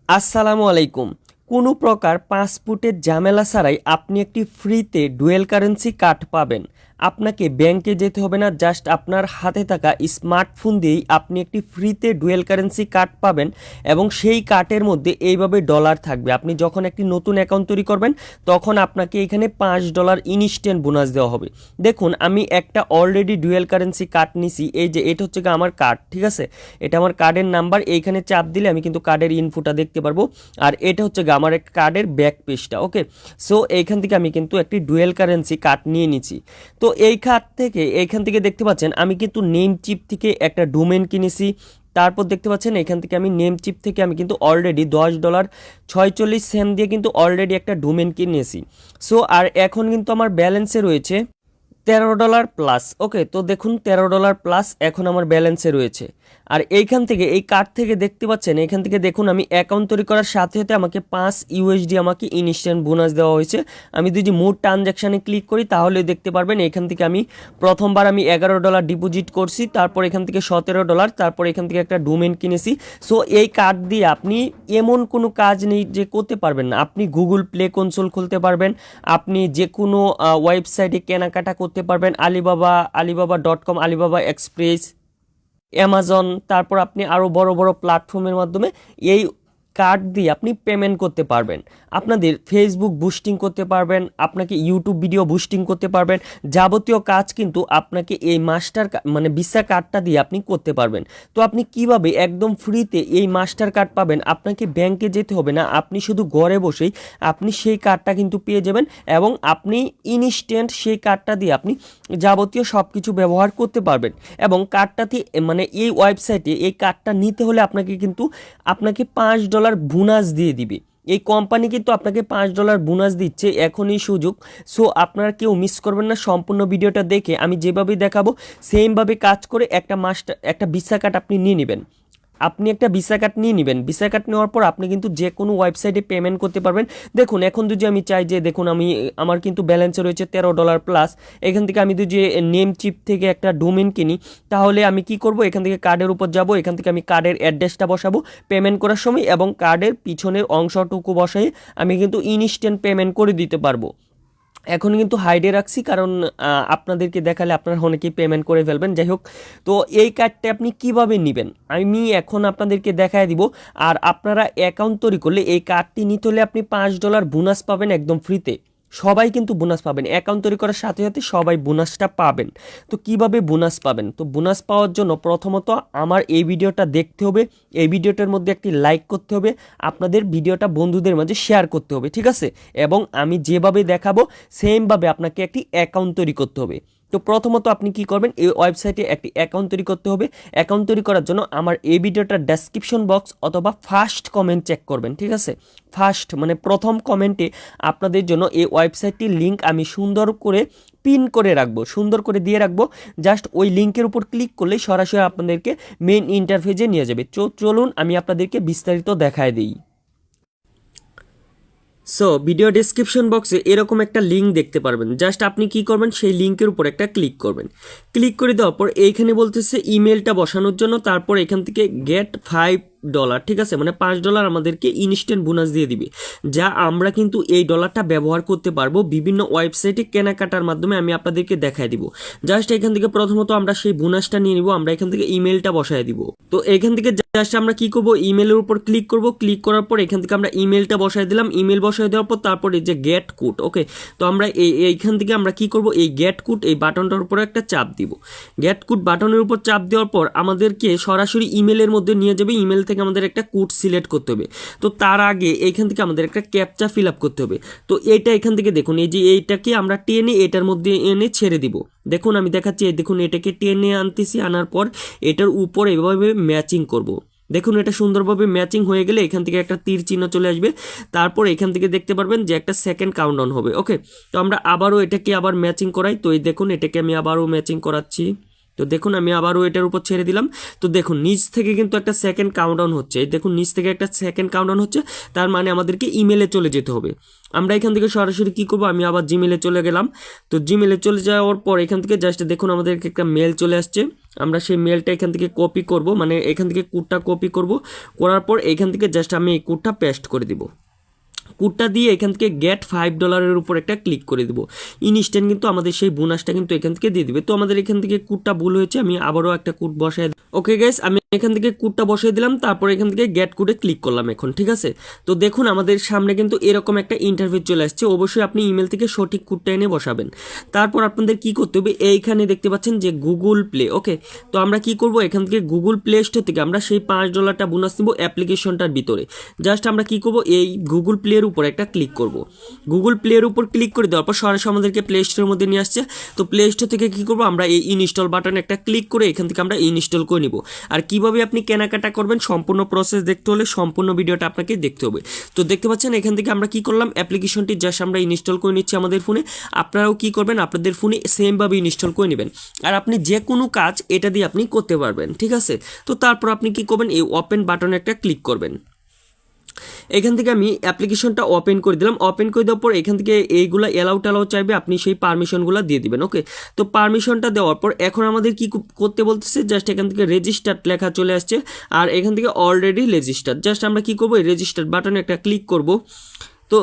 আসসালামু আলাইকুম। কোনো প্রকার পাসপোর্টের ঝামেলা ছাড়াই আপনি একটি ফ্রিতে ডুয়েল কারেন্সি কার্ড পাবেন। আপনাকে ব্যাংকে যেতে হবে না, জাস্ট আপনার হাতে থাকা স্মার্টফোন দিয়েই আপনি একটি ফ্রিতে ডুয়েল কারেন্সি কার্ড পাবেন এবং সেই কার্ডের মধ্যে এইভাবে ডলার থাকবে। আপনি যখন একটি নতুন অ্যাকাউন্ট তৈরি করবেন তখন আপনাকে এখানে $5 ইনস্ট্যান্ট বোনাস দেওয়া হবে। দেখুন, আমি একটা অলরেডি ডুয়েল কারেন্সি কার্ড নিছি। এই যে এটা হচ্ছে আমার কার্ড, ঠিক আছে? এটা আমার কার্ডের নাম্বার। এইখানে চাপ দিলে আমি কিন্তু কার্ডের ইনফোটা দেখতে পারবো। আর এটা হচ্ছে আমার এক কার্ডের ব্যাক পেজটা। ওকে, সো এইখান থেকে আমি কিন্তু একটি ডুয়েল কারেন্সি কার্ড নিয়ে নিছি। তো এই কার্ড থেকে এইখান থেকে দেখতে পাচ্ছেন আমি কিন্তু নেম চিপ থেকে একটা ডোমেন কিনেছি। তারপর দেখতে পাচ্ছেন এখান থেকে আমি নেম চিপ থেকে আমি কিন্তু অলরেডি $10.46 দিয়ে কিন্তু অলরেডি একটা ডোমেন কিনেছি। সো আর এখন কিন্তু আমার ব্যালেন্সে রয়েছে $13 প্লাস। ওকে, তো দেখুন $13 প্লাস এখন আমার ব্যালেন্সে রয়েছে। আর এইখান থেকে এই কার্ড থেকে দেখতে পাচ্ছেন, এখান থেকে দেখুন আমি অ্যাকাউন্ট তৈরি করার সাথে সাথে আমাকে $5 আমাকে ইনস্ট্যান্ট বোনাস দেওয়া হয়েছে। আমি যদি মোট ট্রানজ্যাকশানে ক্লিক করি তাহলে দেখতে পারবেন এখান থেকে আমি প্রথমবার আমি $11 ডিপোজিট করছি, তারপর এখান থেকে $17, তারপর এখান থেকে একটা ডোমেন কিনেছি। সো এই কার্ড দিয়ে আপনি এমন কোনো কাজ নেই যে করতে পারবেন না। আপনি গুগল প্লে কনসোল খুলতে পারবেন, আপনি যে কোনো ওয়েবসাইটে কেনাকাটা করতে পারবেন, আলিবাবা.com, আলিবাবা এক্সপ্রেস, অ্যামাজন, তারপর আপনি আরও বড় বড় প্ল্যাটফর্মের মাধ্যমে এই কার্ড দিয়ে আপনি পেমেন্ট করতে পারবেন। আপনাদের ফেসবুক বুস্টিং করতে পারবেন, আপনাকে ইউটিউব ভিডিও বুস্টিং করতে পারবেন। যাবতীয় কাজ কিন্তু আপনাকে এই ভিসা কার্ডটা দিয়ে আপনি করতে পারবেন। তো আপনি কিভাবে একদম ফ্রিতে এই মাস্টার কার্ড পাবেন? আপনাকে ব্যাংকে যেতে হবে না, আপনি শুধু ঘরে বসেই আপনি সেই কার্ডটা কিন্তু পেয়ে যাবেন এবং আপনি ইনস্ট্যান্ট সেই কার্ডটা দিয়ে আপনি যাবতীয় সব কিছু ব্যবহার করতে পারবেন। এবং কার্ডটাতে এই ওয়েবসাইটে এই কার্ডটা নিতে হলে আপনাকে $5 বোনাস দিয়ে দিবে। এই কোম্পানি কিন্তু আপনাকে $5 বোনাস দিচ্ছে, এখনই সুযোগ। সো আপনারা কেউ মিস করবেন না। সম্পূর্ণ ভিডিওটা দেখে আমি যেভাবে দেখাবো সেমভাবে কাজ করে একটা ভিসা কার্ড আপনি নিয়ে নেবেন। আপনি একটা ভিসা কার্ড নিয়ে নেবেন। ভিসা কার্ড নেওয়ার পর আপনি কিন্তু যে কোনো ওয়েবসাইটে পেমেন্ট করতে পারবেন। দেখুন, এখন যদি আমি চাই যে দেখুন আমার কিন্তু ব্যালেন্সে রয়েছে $13 প্লাস। এখান থেকে আমি যদি নেম চিপ থেকে একটা ডোমেন কিনি তাহলে আমি কি করব? এখান থেকে কার্ডের উপর যাব, এখান থেকে আমি কার্ডের অ্যাড্রেসটা বসাবো পেমেন্ট করার সময় এবং কার্ডের পিছনের অংশটুকু বসাই আমি কিন্তু ইনস্ট্যান্ট পেমেন্ট করে দিতে পারবো। এখন কিন্তু হাইডে রাখছি কারণ আপনাদেরকে দেখালে আপনারা অনেকেই পেমেন্ট করে ফেলবেন। যাই হোক, তো এই কার্ডটা আপনি কিভাবে নেবেন আমি এখন আপনাদেরকে দেখায় দিব। আর আপনারা অ্যাকাউন্ট তৈরি করলে এই কার্ডটি নিতে হলে আপনি $5 বোনাস পাবেন একদম ফ্রিতে। সবাই কিন্তু বোনাস পাবেন, অ্যাকাউন্ট তৈরি করার সাথে সাথে সবাই বোনাসটা পাবেন। তো কিভাবে বোনাস পাবেন? তো বোনাস পাওয়ার জন্য প্রথমত আমার এই ভিডিওটা দেখতে হবে, এই ভিডিওটার মধ্যে একটি লাইক করতে হবে, আপনাদের ভিডিওটা বন্ধুদের মাঝে শেয়ার করতে হবে, ঠিক আছে? এবং আমি যেভাবে দেখাবো সেমভাবে আপনাকে একটি অ্যাকাউন্ট তৈরি করতে হবে। তো প্রথমত আপনি কি করবেন? এই ওয়েবসাইটে একটি অ্যাকাউন্ট তৈরি করতে হবে। অ্যাকাউন্ট তৈরি করার জন্য আমার এই ভিডিওটার ডেসক্রিপশন বক্স অথবা ফার্স্ট কমেন্ট চেক করবেন, ঠিক আছে? প্রথম কমেন্টে আপনাদের জন্য এই ওয়েবসাইটটির লিঙ্ক আমি সুন্দর করে পিন করে রাখবো, সুন্দর করে দিয়ে রাখবো। জাস্ট ওই লিঙ্কের উপর ক্লিক করলেই সরাসরি আপনাদেরকে মেইন ইন্টারফেসে নিয়ে যাবে। চলুন আমি আপনাদেরকে বিস্তারিত দেখায় দিই। সো ভিডিও ডেসক্রিপশন বক্সে এরকম একটা লিঙ্ক দেখতে পারবেন। জাস্ট আপনি কি করবেন? সেই লিঙ্কের উপর একটা ক্লিক করবেন। ক্লিক করে দেওয়ার পর এইখানে বলতেছে ইমেলটা বসানোর জন্য, তারপর এখান থেকে গেট $5, ঠিক আছে? $5 আমাদেরকে ইনস্ট্যান্ট বোনাস দিয়ে দিবে, যা আমরা কিন্তু এই ডলারটা ব্যবহার করতে পারবো বিভিন্ন ওয়েবসাইটে কেনাকাটার মাধ্যমে। আমি আপনাদেরকে দেখাই দিব। জাস্ট এখান থেকে প্রথমত আমরা সেই বোনাসটা নিয়ে নিব। আমরা এখান থেকে ইমেলটা বসায় দিব। তো এখান থেকে জাস্ট আমরা কি করব? ইমেলের উপর ক্লিক করব। ক্লিক করার পর এখান থেকে আমরা ইমেলটা বসায় দিলাম। ইমেল বসায় দেওয়ার পর তারপর এই যে গেট কোড, ওকে, তো আমরা এইখান থেকে আমরা কি করব? এই গেট কোড এই বাটনটার উপর একটা চাপ দিব। গেট কোড বাটনের উপর চাপ দেওয়ার পর আমাদেরকে সরাসরি ইমেলের মধ্যে নিয়ে যাবে। ইমেল থেকে আমাদের একটা কোড সিলেক্ট করতে হবে। তো তার আগে এইখান থেকে আমাদের একটা ক্যাপচা ফিল আপ করতে হবে। তো এইটা এখান থেকে দেখুন, এই যে এইটাকে আমরা টেনে এটার মধ্যে এনে ছেড়ে দিব। দেখুন আমি দেখাচ্ছি, দেখুন এটাকে টেনে আনতেছি, আনার পর এটার উপর এভাবে ম্যাচিং করব। দেখুন এটা সুন্দরভাবে ম্যাচিং হয়ে গেলে এখান থেকে একটা তীর চিহ্ন চলে আসবে। তারপর এখান থেকে দেখতে পারবেন যে একটা সেকেন্ড কাউন্টডাউন হবে। ওকে, তো আমরা আবারও এটাকে আবার ম্যাচিং করাই। তো এই দেখুন এটাকে আমি আবারও ম্যাচিং করাচ্ছি। তো দেখুন আমি আবারও এটার উপর ছেড়ে দিলাম। তো দেখুন নিচ থেকে কিন্তু একটা সেকেন্ড কাউন্টডাউন হচ্ছে, এই দেখুন নিচ থেকে একটা সেকেন্ড কাউন্টডাউন হচ্ছে, তার মানে আমাদেরকে ইমেলে চলে যেতে হবে। আমরা এখান থেকে সরাসরি কী করবো, আমি আবার জিমেলে চলে গেলাম। তো জিমেলে চলে যাওয়ার পর এখান থেকে জাস্ট দেখুন আমাদেরকে একটা মেল চলে আসছে। আমরা সেই মেলটা এখান থেকে কপি করব, মানে এখান থেকে কোডটা কপি করব, করার পর এখান থেকে জাস্ট আমি এই কোডটা পেস্ট করে দিব। কোডটা দিয়ে এখান থেকে গেট $5 উপর একটা ক্লিক করে দেবো। ইনস্ট্যান্ট কিন্তু আমাদের সেই বোনাসটা কিন্তু এখান থেকে দিয়ে দিবে। তো আমাদের এখান থেকে কোডটা ভুল হয়েছে, আমি আবারও একটা কোড বসাই। ওকে গাইস, আমি এখান থেকে কোডটা বসিয়ে দিলাম, তারপর এখান থেকে গেট কোডে ক্লিক করলাম এখন, ঠিক আছে। তো দেখুন আমাদের সামনে কিন্তু এরকম একটা ইন্টারফেস চলে আসছে। অবশ্যই আপনি ইমেল থেকে সঠিক কোডটা এনে বসাবেন। তারপর আপনাদের কি করতে হবে, এইখানে দেখতে পাচ্ছেন যে গুগল প্লে। ওকে, তো আমরা কি করব, এখান থেকে গুগল প্লে স্টোর থেকে আমরা সেই $5 বোনাস নিব অ্যাপ্লিকেশনটার ভিতরে। জাস্ট আমরা কি করব, এই গুগল প্লের উপর একটা ক্লিক করব। গুগল প্লের উপর ক্লিক করে দেওয়ার পর সরাসরি আমাদেরকে প্লে স্টোরের মধ্যে নিয়ে আসছে। তো প্লে স্টোর থেকে কি করব, আমরা এই ইনস্টল বাটনে একটা ক্লিক করে এখান থেকে আমরা ইনস্টল করে নিব। আর কিভাবে আপনি কেনাকাটা করবেন সম্পূর্ণ প্রসেস দেখতে হলে সম্পূর্ণ ভিডিওটা আপনাকে দেখতে হবে। তো দেখতে পাচ্ছেন এখান থেকে আমরা কি করলাম, অ্যাপ্লিকেশনটি জাস্ট আমরা ইনস্টল করে নিচ্ছি আমাদের ফোনে। আপনারাও কি করবেন, আপনাদের ফোনে সেমভাবে ইনস্টল করে নেবেন। আর আপনি যে কোনো কাজ এটা দিয়ে আপনি করতে পারবেন, ঠিক আছে। তো তারপর আপনি কি করবেন, এই ওপেন বাটনে একটা ক্লিক করবেন। এখান থেকে আমি অ্যাপ্লিকেশনটা ওপেন করে দিলাম। ওপেন করে দেওয়ার পর এখান থেকে এইগুলো অ্যালাউ চাইবে, আপনি সেই পারমিশনগুলো দিয়ে দিবেন। ওকে, তো পারমিশনটা দেওয়ার পর এখন আমাদের কি করতে বলতেছে, জাস্ট এখান থেকে রেজিস্টার্ড লেখা চলে আসছে, আর এখান থেকে অলরেডি রেজিস্টার্ড। জাস্ট আমরা কি করবো, এই রেজিস্টার্ড বাটনে একটা ক্লিক করব। তো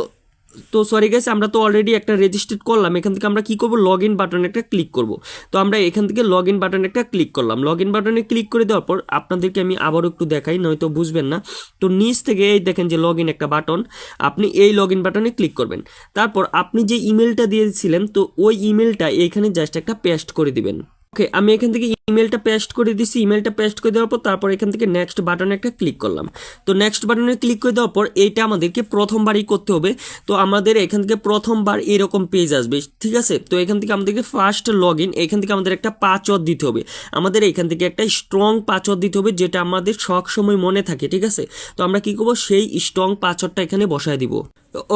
তো সরি গাইস, আমরা তো অলরেডি একটা রেজিস্টার্ড করলাম। এখান থেকে আমরা কি করব, লগ ইন বাটনে একটা ক্লিক করব। তো আমরা এখান থেকে লগ ইন বাটনে একটা ক্লিক করলাম। লগ ইন বাটনে ক্লিক করে দেওয়ার পর আপনাদেরকে আমি আবারও একটু দেখাই, নয়তো বুঝবেন না। তো নিচ থেকে এই দেখেন যে লগ ইন একটা বাটন, আপনি এই লগ ইন বাটনে ক্লিক করবেন। তারপর আপনি যে ইমেলটা দিয়েছিলেন, তো ওই ইমেলটা এইখানে জাস্ট একটা পেস্ট করে দিবেন। ওকে, আমি এখান থেকে ইমেলটা পেস্ট করে দিছি। ইমেলটা পেস্ট করে দেওয়ার পর তারপর এখান থেকে নেক্সট বাটনে একটা ক্লিক করলাম। তো নেক্সট বাটনে ক্লিক করে দেওয়ার পর এইটা আমাদেরকে প্রথমবারই করতে হবে। তো আমাদের এখান থেকে প্রথমবার এরকম পেজ আসবে, ঠিক আছে। তো এখান থেকে আমাদেরকে ফার্স্ট লগ ইন, এখান থেকে আমাদের একটা পাসওয়ার্ড দিতে হবে। আমাদের এখান থেকে একটা স্ট্রং পাসওয়ার্ড দিতে হবে, যেটা আমাদের সব সময় মনে থাকে, ঠিক আছে। তো আমরা কি করব, সেই স্ট্রং পাসওয়ার্ডটা এখানে বসায় দিব।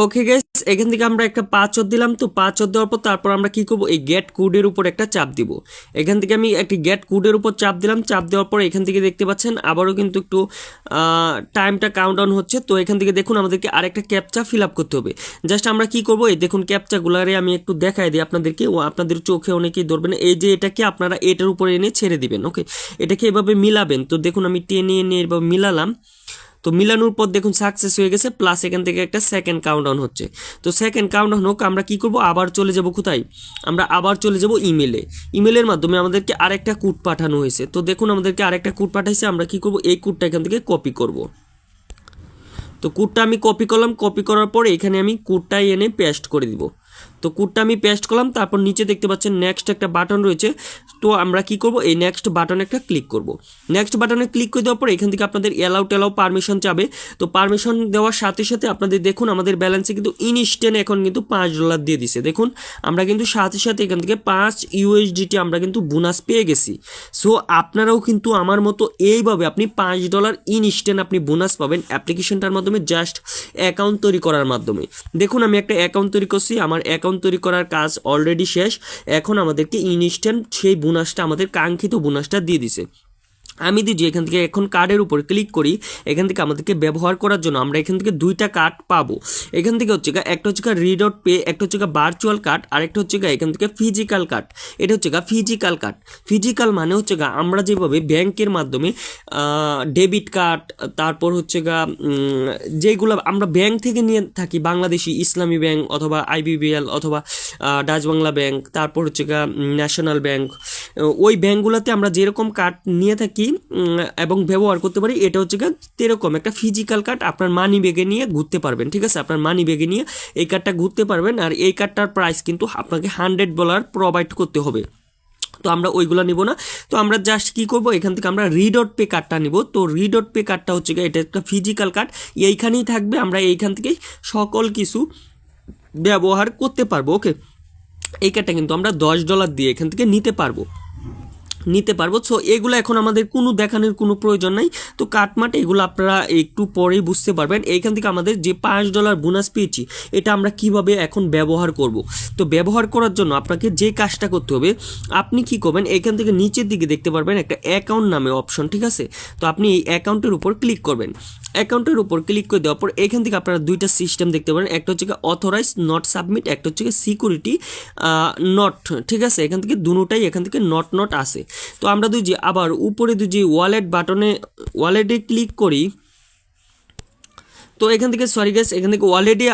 ওকে গাইস, এখান থেকে আমরা একটা পাসওয়ার্ড দিলাম। তো পাসওয়ার্ড দেওয়ার পর তারপর আমরা কি করব, এই গেট কোডের উপর একটা চাপ দিব। এখান থেকে আমি একটি গেট কোডের উপর চাপ দিলাম। চাপ দেওয়ার পর এখান থেকে দেখতে পাচ্ছেন আবারও কিন্তু একটু টাইমটা কাউন্টডাউন হচ্ছে। তো এখান থেকে দেখুন আমাদেরকে আরেকটা ক্যাপচা ফিল আপ করতে হবে। জাস্ট আমরা কি করব, এই দেখুন ক্যাপচাগুলারে আমি একটু দেখাই দিই আপনাদেরকে, ও আপনাদের চোখে অনেকেই ধরবেন। এই যে এটাকে আপনারা এটার উপরে এনে ছেড়ে দিবেন। ওকে, এটাকে এভাবে মিলাবেন। তো দেখুন আমি টেনে এনে এভাবে মিলালাম। তো মিলানোর পর দেখুন সাকসেস হয়ে গেছে, প্লাস এখান থেকে একটা সেকেন্ড কাউন্টডাউন হচ্ছে। তো সেকেন্ড কাউন্টডাউন হোক, আমরা কি করব, আবার চলে যাব কোথায়, আমরা আবার চলে যাব ইমেলে। ইমেলের মাধ্যমে আমাদেরকে আরেকটা কোড পাঠানো হয়েছে। তো দেখুন আমাদেরকে আরেকটা কোড পাঠাইছে, আমরা কি করব, এই কোডটা এখান থেকে কপি করব। তো কোডটা আমি কপি করলাম। কপি করার পরে এখানে আমি কোডটাই এনে পেস্ট করে দিব। তো কোডটা আমি পেস্ট করলাম। তারপর নিচে দেখতে পাচ্ছেন নেক্সট একটা বাটন রয়েছে। তো আমরা কি করব, এই নেক্সট বাটনে একটা ক্লিক করব। নেক্সট বাটনে ক্লিক করে দেওয়ার পর এখান থেকে আপনাদের অ্যালাউ পারমিশন চাবে। তো পারমিশন দেওয়ার সাথে সাথে আপনাদের দেখুন আমাদের ব্যালেন্সে কিন্তু ইনস্ট্যান্ট এখন কিন্তু $5 দিয়ে দিছে। দেখুন আমরা কিন্তু সাথে সাথে এখান থেকে 5 USDT আমরা কিন্তু বোনাস পেয়ে গেছি। সো আপনারাও কিন্তু আমার মতো এইভাবে আপনি $5 ইনস্ট্যান্ট আপনি বোনাস পাবেন অ্যাপ্লিকেশনটার মাধ্যমে, জাস্ট অ্যাকাউন্ট তৈরি করার মাধ্যমে। দেখুন আমি একটা অ্যাকাউন্ট তৈরি করছি, আমার অ্যাকাউন্ট তৈরি করার কাজ অলরেডি শেষ। এখন আমাদেরকে ইনস্ট্যান্ট সেই বোনাসটা, আমাদের কাঙ্ক্ষিত বোনাসটা দিয়ে দিছে। আমি দিদি এখান থেকে এখন কার্ডের উপর ক্লিক করি। এখান থেকে আমাদেরকে ব্যবহার করার জন্য আমরা এখান থেকে দুইটা কার্ড পাবো। এখান থেকে হচ্ছে একটা হচ্ছে রিডট পে, একটা হচ্ছে ভার্চুয়াল কার্ড, আর একটা হচ্ছে এখান থেকে ফিজিক্যাল কার্ড। এটা হচ্ছে ফিজিক্যাল কার্ড। ফিজিক্যাল মানে হচ্ছে আমরা যেভাবে ব্যাংকের মাধ্যমে ডেবিট কার্ড, তারপর হচ্ছে যেগুলো আমরা ব্যাংক থেকে নিয়ে থাকি, বাংলাদেশি ইসলামী ব্যাংক অথবা IBBL অথবা ডাচ বাংলা ব্যাংক, তারপর হচ্ছে ন্যাশনাল ব্যাংক, ওই ব্যাংকগুলোতে আমরা যেরকম কার্ড নিয়ে থাকি এবং ব্যবহার করতে পারি, এটা হচ্ছে এরকম একটা ফিজিক্যাল কার্ড আপনার মানি ব্যাগে নিয়ে ঘুরতে পারবেন, ঠিক আছে। আপনার মানি ব্যাগে নিয়ে এই কার্ডটা ঘুরতে পারবেন। আর এই কার্ডটার প্রাইস কিন্তু আপনাকে $100 প্রোভাইড করতে হবে। তো আমরা ওইগুলো নিব না। তো আমরা জাস্ট কি করব, এখান থেকে আমরা রিডট পে কার্ডটা নিব। তো রিডট পে কার্ডটা হচ্ছে এটা একটা ফিজিক্যাল কার্ড, এইখানেই থাকবে। আমরা এইখান থেকে সকল কিছু ব্যবহার করতে পারবো। ওকে, এই কার্ডটা কিন্তু আমরা $10 দিয়ে এখান থেকে নিতে পারবো। নিতে পারবো। সো এগুলো এখন আমাদের কোনো দেখানোর কোনো প্রয়োজন নাই। তো কাটমাট এগুলো আপনারা একটু পরেই বুঝতে পারবেন। এইখান থেকে আমাদের যে $5 বোনাস পেয়েছি এটা আমরা কিভাবে এখন ব্যবহার করব। তো ব্যবহার করার জন্য আপনাকে যে কাজটা করতে হবে, আপনি কি করবেন, এইখান থেকে নিচের দিকে দেখতে পারবেন একটা অ্যাকাউন্ট নামে অপশন, ঠিক আছে। তো আপনি এই অ্যাকাউন্টের উপর ক্লিক করবেন। অ্যাকাউন্টের উপর ক্লিক করে দেওয়ার পর এখান থেকে আপনারা দুইটা সিস্টেম দেখতে পারেন, একটা হচ্ছে অথরাইজ নট সাবমিট, একটা হচ্ছে সিকিউরিটি নট, ঠিক আছে। এখান থেকে দুটোটাই এখান থেকে নট আসে। তো আমরা যে আবার উপরে যে ওয়ালেটে ক্লিক করি, তো এখান থেকে সরি গাইস, এখান থেকে অলরেডি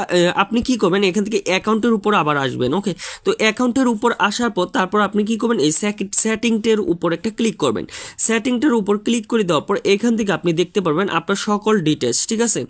আপনি কি করবেন, এখান থেকে অ্যাকাউন্টের উপর আবার আসবেন। ওকে, তো অ্যাকাউন্টের উপর আসার পর তারপর আপনি কি করবেন, এই সেটিংটের উপর একটা ক্লিক করবেন। সেটিংটার উপর ক্লিক করে দেওয়ার পর এখান থেকে আপনি দেখতে পারবেন আপনার সকল ডিটেলস, ঠিক আছে।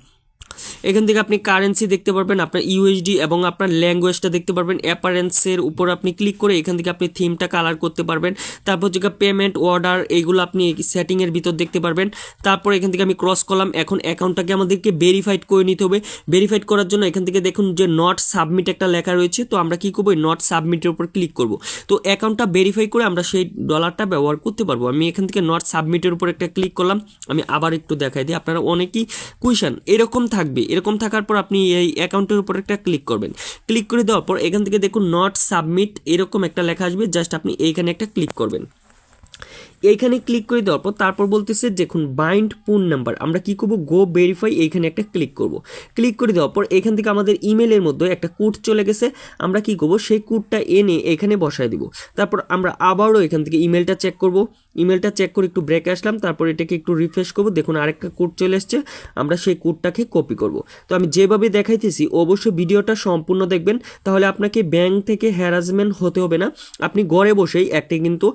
এখান থেকে আপনি কারেন্সি দেখতে পারবেন, আপনার ইউএসডি এবং আপনার ল্যাঙ্গুয়েজটা দেখতে পারবেন। অ্যাপারেন্সের উপর আপনি ক্লিক করে এখান থেকে আপনি থিমটা কালার করতে পারবেন। তারপর যে পেমেন্ট অর্ডার এইগুলো আপনি সেটিংয়ের ভিতর দেখতে পারবেন। তারপর এখান থেকে আমি ক্রস করলাম। এখন অ্যাকাউন্টটাকে আমাদেরকে ভেরিফাইড করে নিতে হবে। ভেরিফাইড করার জন্য এখান থেকে দেখুন যে নট সাবমিট একটা লেখা রয়েছে। তো আমরা কি করবো, নট সাবমিটের উপর ক্লিক করব। তো অ্যাকাউন্টটা ভেরিফাই করে আমরা সেই ডলারটা ব্যবহার করতে পারবো। আমি এখান থেকে নট সাবমিটের উপর একটা ক্লিক করলাম। আমি আবার একটু দেখাই দিই, আপনারা অনেকেই কুয়েশন এরকম থাকবে, এরকম থাকার পর আপনি এই অ্যাকাউন্টের উপর একটা ক্লিক করবেন। ক্লিক করে দেওয়ার পর এখান থেকে দেখুন নট সাবমিট এরকম একটা লেখা আসবে, জাস্ট আপনি এইখানে একটা ক্লিক করবেন। এইখানে ক্লিক করে দেওয়ার পর তারপর বলতেছে দেখুন বাইন্ড ফোন নাম্বার, আমরা কি করব, গো ভেরিফাই, এইখানে একটা ক্লিক করব। ক্লিক করে দেওয়ার পর এখান থেকে আমাদের ইমেলের মধ্যে একটা কোড চলে গেছে। আমরা কি করব, সেই কোডটা এনে এখানে বসায় দিব। তারপর আমরা আবারও এখান থেকে ইমেলটা চেক করব। ইমেলটা চেক করে একটু ব্রেকে আসলাম, তারপর এটাকে একটু রিফ্রেশ করব। দেখুন আরেকটা কোড চলে এসছে, আমরা সেই কোডটাকে কপি করব। তো আমি যেভাবে দেখাইতেছি অবশ্যই ভিডিওটা সম্পূর্ণ দেখবেন, তাহলে আপনাকে ব্যাংক থেকে হ্যারাসমেন্ট হতে হবে না। আপনি ঘরে বসেই একটা কিন্তু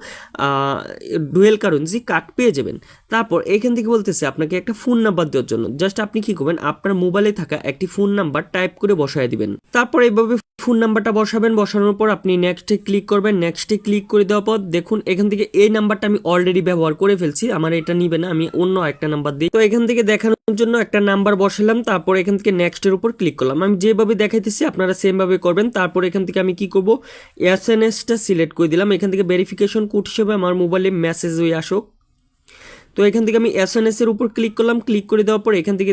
ডুয়েল কারেন্সি কার্ড পেয়ে যাবেন। তারপর এখান থেকে বলতেছে আপনাকে একটা ফোন নাম্বার দেওয়ার জন্য, জাস্ট আপনি কি করবেন, আপনার মোবাইলে থাকা একটি ফোন নাম্বার টাইপ করে বসায় দিবেন। তারপর এইভাবে ফোন নাম্বারটা বসাবেন। বসানোর পর আপনি নেক্সটে ক্লিক করবেন। নেক্সটে ক্লিক করে দেওয়ার পর দেখুন এখান থেকে এই নাম্বারটা আমি অলরেডি ব্যবহার করে ফেলছি, আমার এটা নিবে না, আমি অন্য একটা নাম্বার দিই। তো এখান থেকে দেখানোর জন্য একটা নাম্বার বসালাম। তারপর এখান থেকে নেক্সটের উপর ক্লিক করলাম। আমি যেভাবে দেখাইতেছি আপনারা সেমভাবে করবেন। তারপর এখান থেকে আমি কি করব, এসএনএসটা সিলেক্ট করে দিলাম। এখান থেকে ভেরিফিকেশন কোড হিসেবে আমার মোবাইলে মেসেজ হয়ে আসুক। তো এখান থেকে আমি এসএনএস এর উপর ক্লিক করলাম। ক্লিক করে দেওয়ার পর এখান থেকে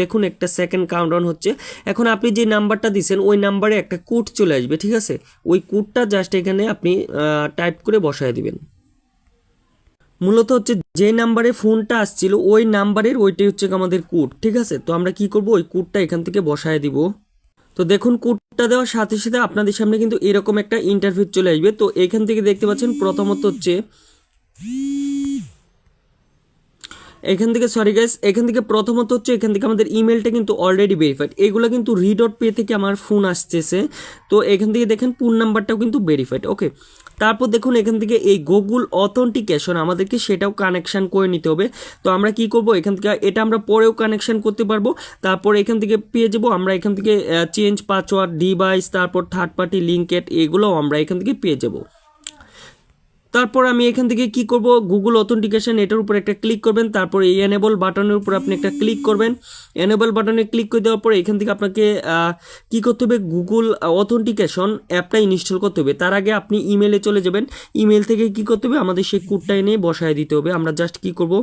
দেখুন একটা সেকেন্ড কাউন্টডাউন হচ্ছে। এখন আপনি যে নাম্বারটা দিয়েছেন ওই নাম্বারে একটা কোড চলে আসবে, ঠিক আছে। ওই কোডটা জাস্ট এখানে আপনি টাইপ করে বসায় দিবেন। মূলত হচ্ছে যে নাম্বারে ফোনটা আসছিল ওই নাম্বারের ওইটাই হচ্ছে আমাদের কোড, ঠিক আছে। তো আমরা কি করব, ওই কোডটা এখান থেকে বসায় দিব। তো দেখুন কোডটা দেওয়ার সাথে সাথে আপনাদের সামনে কিন্তু এরকম একটা ইন্টারফেস চলে আসবে। তো এখান থেকে দেখতে পাচ্ছেন প্রথমত হচ্ছে এখান থেকে সরি গাইস, এখান থেকে প্রথমত হচ্ছে এখান থেকে আমাদের ইমেলটা কিন্তু অলরেডি ভেরিফাইড। এগুলো কিন্তু রি.পে থেকে আমার ফোন আসতেছে। তো এখান থেকে দেখেন ফোন নাম্বারটাও কিন্তু ভেরিফাইড। ওকে, তারপর দেখুন এখান থেকে এই গুগল অথেন্টিকেশন আমাদেরকে সেটাও কানেকশান করে নিতে হবে। তো আমরা কি করব, এখান থেকে এটা আমরা পরেও কানেকশান করতে পারবো। তারপর এখান থেকে পেয়ে যাবো আমরা এখান থেকে চেঞ্জ পাসওয়ার্ড ডিভাইস, তারপর থার্ড পার্টি লিঙ্কেড, এগুলোও আমরা এখান থেকে পেয়ে যাবো। তারপর আমি এখান থেকে কি করব, গুগল অথেন্টিকেশন এটার উপর একটা ক্লিক করবেন। তারপর এই এনেবল বাটনের উপর আপনি একটা ক্লিক করবেন। এনেবল বাটনে ক্লিক করে দেওয়ার পর এখান থেকে আপনাকে কি করতে হবে, গুগল অথেন্টিকেশন অ্যাপটা ইনস্টল করতে হবে। তার আগে আপনি ইমেলে চলে যাবেন। ইমেল থেকে কি করতে হবে, আমাদের সেই কোডটা এনে বসায় দিতে হবে। আমরা জাস্ট কি করব,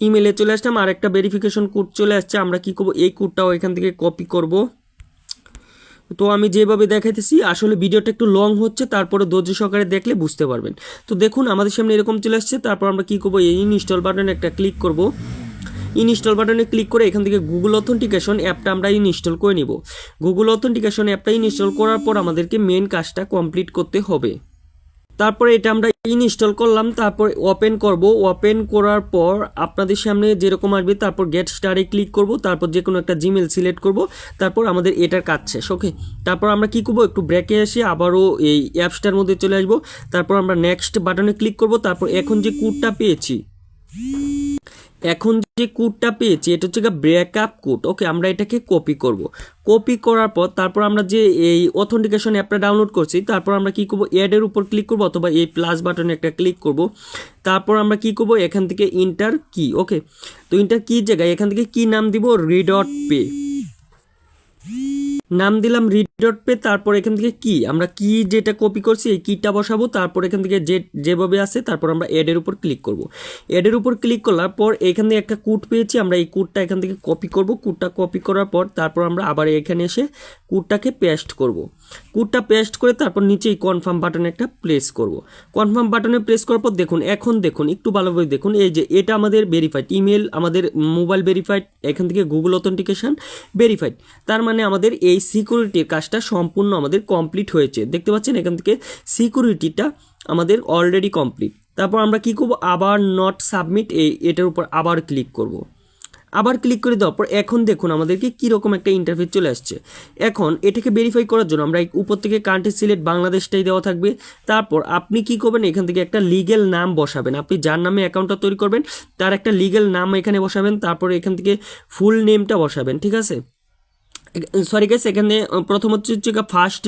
ইমেলে চলে আসলাম, আর একটা ভেরিফিকেশন কোড চলে আসছে। আমরা কি করব, এই কোডটাও এখান থেকে কপি করব। তো আমি যেভাবে দেখাইতেছি আসলে ভিডিওটা একটু লং হচ্ছে, তারপরে ধৈর্য সহকারে দেখলে বুঝতে পারবেন। তো দেখুন আমাদের সামনে এরকম চলে আসছে। তারপর আমরা কি করব, এই ইনস্টল বাটনে একটা ক্লিক করব। ইনস্টল বাটনে ক্লিক করে এখান থেকে গুগল অথেন্টিকেশন অ্যাপটা আমরা ইনস্টল করে নিব। গুগল অথেন্টিকেশন অ্যাপটা ইনস্টল করার পর আমাদেরকে মেন কাজটা কমপ্লিট করতে হবে। তারপরে এটা আমরা ইনস্টল করলাম, তারপর ওপেন করব। ওপেন করার পর আপনাদের সামনে যেরকম আসবে, তারপর গেট স্টারে ক্লিক করব। তারপর যে কোনো একটা জিমেল সিলেক্ট করব। তারপর আমাদের এটার কাজ শেষ। ওকে, তারপর আমরা কি করব, একটু ব্রেকে এসে আবারও এই অ্যাপসটার মধ্যে চলে আসব। তারপর আমরা নেক্সট বাটনে ক্লিক করব। তারপর এখন যে কোডটা পেয়েছি এটা হচ্ছে ব্রেকআপ কোড। ওকে, আমরা এটাকে কপি করব। কপি করার পর তারপর আমরা যে এই অথেন্টিকেশন অ্যাপটা ডাউনলোড করছি, তারপর আমরা কি করব, অ্যাডের উপর ক্লিক করব অথবা এই প্লাস বাটনে একটা ক্লিক করব। তারপর আমরা কি করব, এখান থেকে ইন্টার কি। ওকে, তো ইন্টার কি জায়গায় এখান থেকে কি নাম দিব, রি.পে নাম দিলাম। ডট পে, তারপর এখান থেকে কি আমরা কি যেটা কপি করছি এই কিটা বসাবো, তারপর এখান থেকে যেভাবে আছে তারপর আমরা এডের উপর ক্লিক করব। এডের উপর ক্লিক করার পর এখান থেকে একটা কোড পেয়েছি, আমরা এই কোডটা এখান থেকে কপি করব। কোডটা কপি করার পর তারপর আমরা আবার এখানে এসে কোডটাকে পেস্ট করব। কোডটা পেস্ট করে তারপর নিচেই কনফার্ম বাটনে একটা প্রেস করব। কনফার্ম বাটনে প্রেস করার পর দেখুন, এখন দেখুন একটু ভালোভাবে দেখুন, এই যে এটা আমাদের ভেরিফাইড ইমেল, আমাদের মোবাইল ভেরিফাইড, এখান থেকে গুগল অথেন্টিকেশন ভেরিফাইড। তার মানে আমাদের এই সিকিউরিটির কাজটা সম্পূর্ণ আমাদের কমপ্লিট হয়েছে। দেখতে পাচ্ছেন এখান থেকে সিকিউরিটিটা আমাদের অলরেডি কমপ্লিট। তারপর আমরা কি করব, আবার নট সাবমিট এটার উপর আবার ক্লিক করব। আবার ক্লিক করে দেওয়ার পর এখন দেখুন আমাদেরকে কীরকম একটা ইন্টারফেস চলে আসছে। এখন এটাকে ভেরিফাই করার জন্য আমরা উপর থেকে কান্ট্রি সিলেক্ট বাংলাদেশটাই দেওয়া থাকবে। তারপর আপনি কি করবেন, এখান থেকে একটা লিগ্যাল নাম বসাবেন। আপনি যার নামে অ্যাকাউন্টটা তৈরি করবেন তার একটা লিগ্যাল নাম এখানে বসাবেন। তারপর এখান থেকে ফুল নেমটা বসাবেন, ঠিক আছে। সরি গাইস, এখানে প্রথম হচ্ছে ফার্স্ট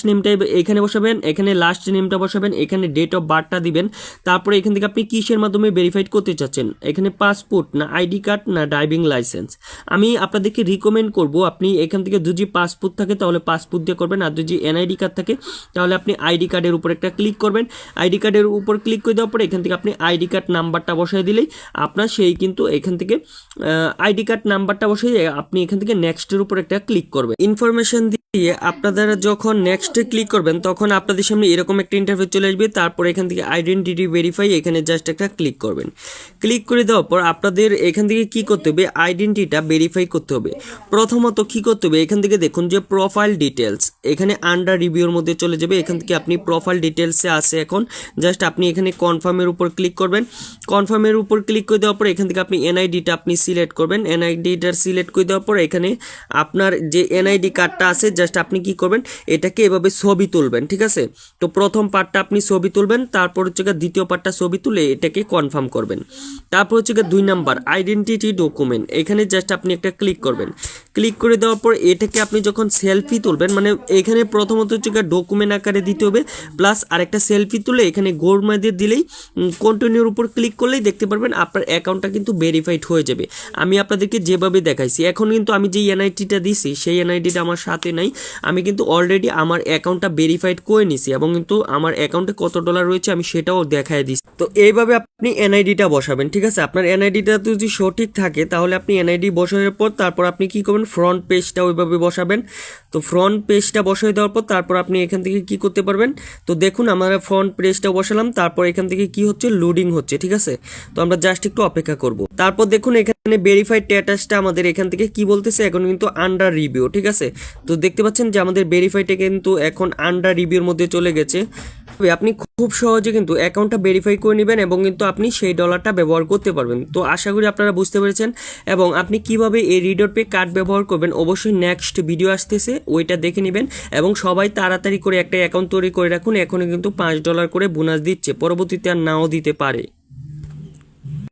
নেমটা এখানে বসাবেন, এখানে লাস্ট নেমটা বসাবেন, এখানে ডেট অফ বার্থটা দিবেন। তারপরে এখান থেকে আপনি কিসের মাধ্যমে ভেরিফাইড করতে চাচ্ছেন, এখানে পাসপোর্ট না আইডি কার্ড না ড্রাইভিং লাইসেন্স। আমি আপনাদেরকে রিকমেন্ড করব আপনি এখান থেকে যদি পাসপোর্ট থাকে তাহলে পাসপোর্ট দিয়ে করবেন, আর যদি এনআইডি কার্ড থাকে তাহলে আপনি আইডি কার্ডের উপর একটা ক্লিক করবেন। আইডি কার্ডের উপর ক্লিক করে দেওয়ার পরে এখান থেকে আপনি আইডি কার্ড নাম্বারটা বসাই দিলেই আপনার সেই কিন্তু এখান থেকে আইডি কার্ড নাম্বারটা বসিয়ে আপনি এখান থেকে নেক্সটের উপর একটা ক্লিক করবেন। ইনফরমেশন দিয়ে আপনারা যখন নেক্সটে ক্লিক করবেন তখন আপনাদের সামনে এরকম একটা ইন্টারফেস চলে আসবে। তারপর এখান থেকে আইডেন্টিটি ভেরিফাই, এখানে জাস্ট একটা ক্লিক করবেন। ক্লিক করে দেওয়ার পর আপনাদের এখান থেকে কি করতে হবে, আইডেন্টিটিটা ভেরিফাই করতে হবে। প্রথমত কি করতে হবে, এখান থেকে দেখুন যে প্রোফাইল ডিটেলস, এখানে আন্ডার রিভিউর মধ্যে চলে যাবে। এখান থেকে আপনি প্রোফাইল ডিটেলসে আসে, এখন জাস্ট আপনি এখানে কনফার্মের উপর ক্লিক করবেন। কনফার্মের উপর ক্লিক করে দেওয়ার পর এখান থেকে আপনি এনআইডিটা আপনি সিলেক্ট করবেন। এনআইডিটা সিলেক্ট করে দেওয়ার পর এখানে আপনার যে এনআইডি কার্ডটা আছে জাস্ট আপনি কি করবেন, এটাকে এভাবে ছবি তুলবেন, ঠিক আছে। তো প্রথম পার্টটা আপনি ছবি তুলবেন, তারপর হচ্ছে দ্বিতীয় পার্টটা ছবি তুলে এটাকে কনফার্ম করবেন। তারপর হচ্ছে 2 নাম্বার আইডেন্টিটি ডকুমেন্ট, এখানে জাস্ট আপনি একটা ক্লিক করবেন। ক্লিক করে দেওয়ার পর এটাকে আপনি যখন সেলফি তুলবেন, মানে এখানে প্রথমত হচ্ছে ডকুমেন্ট আকারে দিতে হবে, প্লাস আরেকটা সেলফি তুলে এখানে গোল দিয়ে দিলেই কন্টিনিউর উপর ক্লিক করলেই দেখতে পারবেন আপনার অ্যাকাউন্টটা কিন্তু ভেরিফাইড হয়ে যাবে। আমি আপনাদেরকে যেভাবে দেখাইছি, এখন কিন্তু আমি যে এনআইডিটা দিছি সেই এনআইডিটা আমার সাথে নাই, আমি কিন্তু অলরেডি আমার অ্যাকাউন্টটা ভেরিফাইড করে নিছি এবং কিন্তু আমার অ্যাকাউন্টে কত ডলার রয়েছে আমি সেটাও দেখাই দিচ্ছি। তো এইভাবে আপনি এনআইডিটা বসাবেন, ঠিক আছে। আপনার এনআইডিটা যদি সঠিক থাকে তাহলে আপনি এনআইডি বসানোর পর তারপর আপনি কি করবেন, ফ্রন্ট পেজটা ওইভাবে বসাবেন। তো ফ্রন্ট পেজটা বসাই দেওয়ার পর তারপর আপনি এখান থেকে কি করতে পারবেন, তো দেখুন আমরা ফ্রন্ট পেজটা বসালাম, তারপর এখান থেকে কি হচ্ছে, লোডিং হচ্ছে, ঠিক আছে। তো আমরা জাস্ট একটু অপেক্ষা করব। তারপর দেখুন এখানে ভেরিফাইড স্ট্যাটাসটা আমাদের এখান থেকে কি বলতেছে, এখন কিন্তু আন্ডার রিভিউ, ঠিক আছে। তো দেখতে পাচ্ছেন যে আমাদের ভেরিফাইডটা কিন্তু এখন আন্ডার রিভিউর মধ্যে চলে গেছে। আপনি খুব সহজে কিন্তু অ্যাকাউন্টটা ভেরিফাই করে নেবেন এবং কিন্তু আপনি সেই ডলারটা ব্যবহার করতে পারবেন। তো আশা করি আপনারা বুঝতে পেরেছেন এবং আপনি কিভাবে এই রিডট পে কার্ড ব্যবহার করবেন অবশ্যই নেক্সট ভিডিও আসতেছে, ওইটা দেখে নেবেন। এবং সবাই তাড়াতাড়ি করে একটা অ্যাকাউন্ট তৈরি করে রাখুন, এখনও কিন্তু $5 করে বোনাস দিচ্ছে, পরবর্তীতে আর নাও দিতে পারে।